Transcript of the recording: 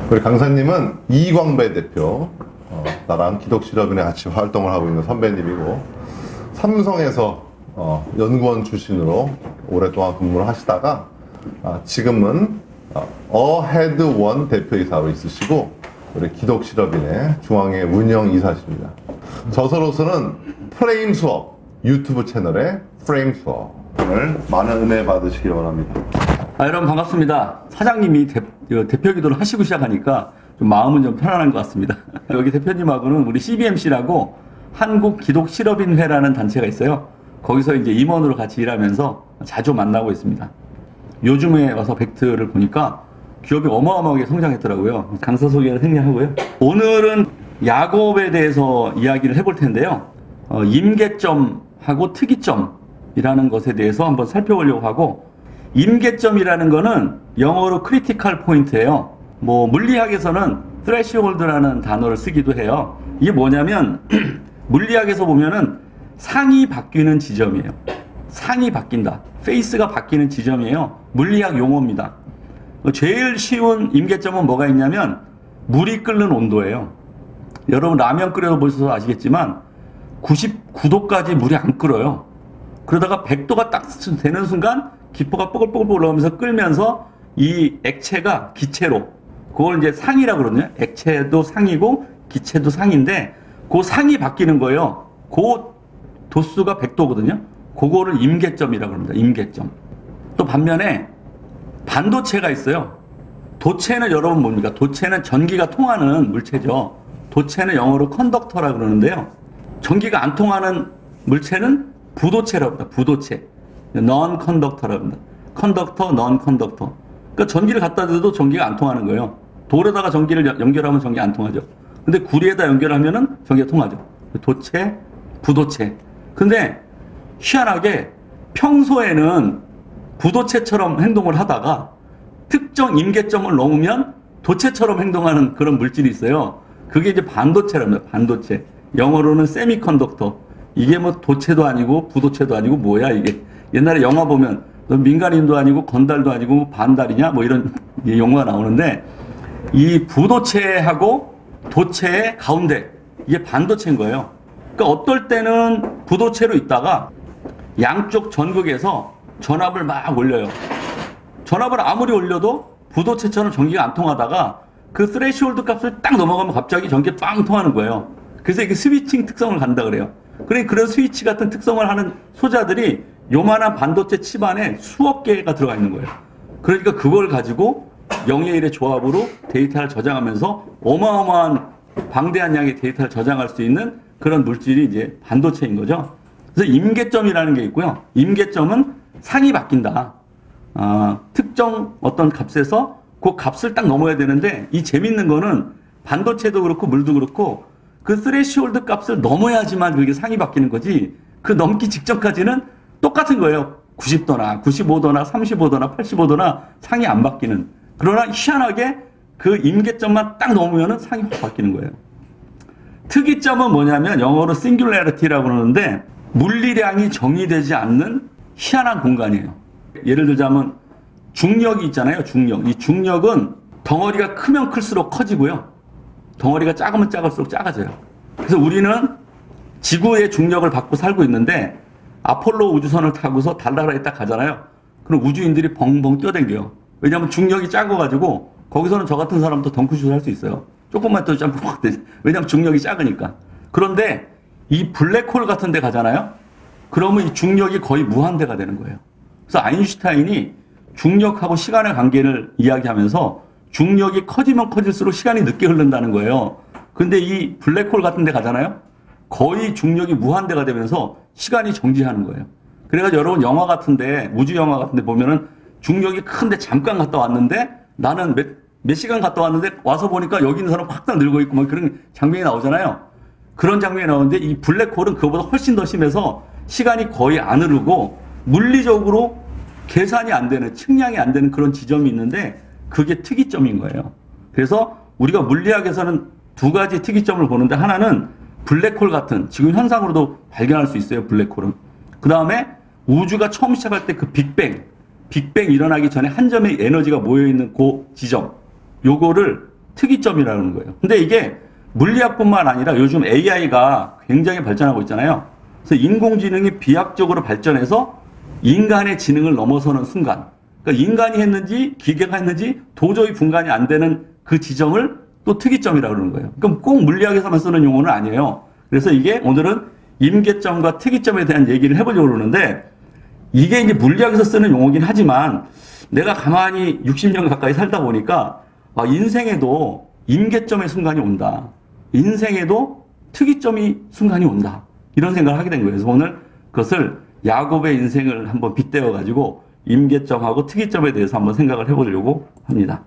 우리 강사님은 이광배 대표, 나랑 기독실업인에 같이 활동을 하고 있는 선배님이고, 삼성에서 연구원 출신으로 오랫동안 근무를 하시다가 지금은 어헤드원 대표이사로 있으시고, 우리 기독실업인의 중앙회 운영이사십니다. 저서로서는 프레임 수업 유튜브 채널의 프레임 수업을 많은 은혜 받으시기 바랍니다. 여러분 반갑습니다. 사장님이 대표 기도를 하시고 시작하니까 좀 마음은 좀 편안한 것 같습니다. 여기 대표님하고는 우리 CBMC라고 한국기독실업인회라는 단체가 있어요. 거기서 이제 임원으로 같이 일하면서 자주 만나고 있습니다. 요즘에 와서 팩트를 보니까 기업이 어마어마하게 성장했더라고요. 강사 소개를 생략하고요. 오늘은 야곱에 대해서 이야기를 해볼 텐데요. 임계점하고 특이점이라는 것에 대해서 한번 살펴보려고 하고, 임계점이라는 거는 영어로 크리티컬 포인트예요. 물리학에서는 threshold라는 단어를 쓰기도 해요. 이게 뭐냐면 물리학에서 보면은 상이 바뀌는 지점이에요. 상이 바뀐다. 페이스가 바뀌는 지점이에요. 물리학 용어입니다. 제일 쉬운 임계점은 뭐가 있냐면 물이 끓는 온도예요. 여러분 라면 끓여 보셔서 아시겠지만 99도까지 물이 안 끓어요. 그러다가 100도가 딱 되는 순간 기포가 뽀글뽀글 올라오면서 끓면서 이 액체가 기체로, 그걸 이제 상이라고 그러거든요. 액체도 상이고 기체도 상인데 그 상이 바뀌는 거예요. 그 도수가 100도거든요. 그거를 임계점이라고 합니다. 임계점. 또 반면에 반도체가 있어요. 도체는 여러분 뭡니까? 도체는 전기가 통하는 물체죠. 도체는 영어로 컨덕터라고 그러는데요. 전기가 안 통하는 물체는 부도체라고 합니다. 부도체. non-conductor라고 합니다. 컨덕터, non-conductor. 그러니까 전기를 갖다 대도 전기가 안 통하는 거예요. 돌에다가 전기를 연결하면 전기 안 통하죠. 근데 구리에다 연결하면은 전기가 통하죠. 도체, 부도체. 근데 희한하게 평소에는 부도체처럼 행동을 하다가 특정 임계점을 넘으면 도체처럼 행동하는 그런 물질이 있어요. 그게 이제 반도체랍니다. 반도체. 영어로는 세미컨덕터. 이게 도체도 아니고 부도체도 아니고 뭐야 이게. 옛날에 영화 보면 민간인도 아니고 건달도 아니고 반달이냐 이런 용어가 나오는데, 이 부도체하고 도체의 가운데 이게 반도체인 거예요. 그러니까 어떨 때는 부도체로 있다가 양쪽 전극에서 전압을 막 올려요. 전압을 아무리 올려도 부도체처럼 전기가 안 통하다가 그 스레시홀드 값을 딱 넘어가면 갑자기 전기가 빵 통하는 거예요. 그래서 이게 스위칭 특성을 갖는다 그래요. 그러니까 그런 스위치 같은 특성을 하는 소자들이 요만한 반도체 칩 안에 수억 개가 들어가 있는 거예요. 그러니까 그걸 가지고 0의 1의 조합으로 데이터를 저장하면서 어마어마한 방대한 양의 데이터를 저장할 수 있는 그런 물질이 이제 반도체인 거죠. 그래서 임계점이라는 게 있고요. 임계점은 상이 바뀐다. 특정 어떤 값에서 그 값을 딱 넘어야 되는데, 이 재밌는 거는 반도체도 그렇고 물도 그렇고 그 스레시홀드 값을 넘어야지만 그게 상이 바뀌는 거지, 그 넘기 직전까지는 똑같은 거예요. 90도나 95도나 35도나 85도나 상이 안 바뀌는. 그러나 희한하게 그 임계점만 딱 넘으면 상이 확 바뀌는 거예요. 특이점은 뭐냐면 영어로 singularity라고 그러는데 물리량이 정의되지 않는 희한한 공간이에요. 예를 들자면 중력이 있잖아요. 중력. 이 중력은 덩어리가 크면 클수록 커지고요. 덩어리가 작으면 작을수록 작아져요. 그래서 우리는 지구의 중력을 받고 살고 있는데 아폴로 우주선을 타고서 달나라에 딱 가잖아요. 그럼 우주인들이 벙벙 뛰어댕겨요. 왜냐하면 중력이 작아가지고 거기서는 저 같은 사람도 덩크슛을 할 수 있어요. 조금만 더 점프 확 되지. 왜냐하면 중력이 작으니까. 그런데 이 블랙홀 같은 데 가잖아요. 그러면 이 중력이 거의 무한대가 되는 거예요. 그래서 아인슈타인이 중력하고 시간의 관계를 이야기하면서 중력이 커지면 커질수록 시간이 늦게 흐른다는 거예요. 근데 이 블랙홀 같은 데 가잖아요. 거의 중력이 무한대가 되면서 시간이 정지하는 거예요. 그래가지고 여러분 영화 같은데, 우주 영화 같은데 보면은 중력이 큰데 잠깐 갔다 왔는데 나는 몇 시간 갔다 왔는데 와서 보니까 여기 있는 사람 확 다 늙어 있고 그런 장면이 나오잖아요. 그런 장면이 나오는데 이 블랙홀은 그거보다 훨씬 더 심해서 시간이 거의 안 흐르고 물리적으로 계산이 안 되는, 측량이 안 되는 그런 지점이 있는데 그게 특이점인 거예요. 그래서 우리가 물리학에서는 두 가지 특이점을 보는데, 하나는 블랙홀 같은 지금 현상으로도 발견할 수 있어요. 블랙홀은. 그 다음에 우주가 처음 시작할 때 그 빅뱅 일어나기 전에 한 점의 에너지가 모여있는 그 지점, 요거를 특이점이라는 거예요. 근데 이게 물리학뿐만 아니라 요즘 AI가 굉장히 발전하고 있잖아요. 그래서 인공지능이 비약적으로 발전해서 인간의 지능을 넘어서는 순간, 그러니까 인간이 했는지 기계가 했는지 도저히 분간이 안 되는 그 지점을 또 특이점이라고 그러는 거예요. 그럼 꼭 물리학에서만 쓰는 용어는 아니에요. 그래서 이게 오늘은 임계점과 특이점에 대한 얘기를 해보려고 그러는데, 이게 이제 물리학에서 쓰는 용어긴 하지만 내가 가만히 60년 가까이 살다 보니까 인생에도 임계점의 순간이 온다. 인생에도 특이점이 순간이 온다. 이런 생각을 하게 된 거예요. 그래서 오늘 그것을 야곱의 인생을 한번 빗대어 가지고 임계점하고 특이점에 대해서 한번 생각을 해보려고 합니다.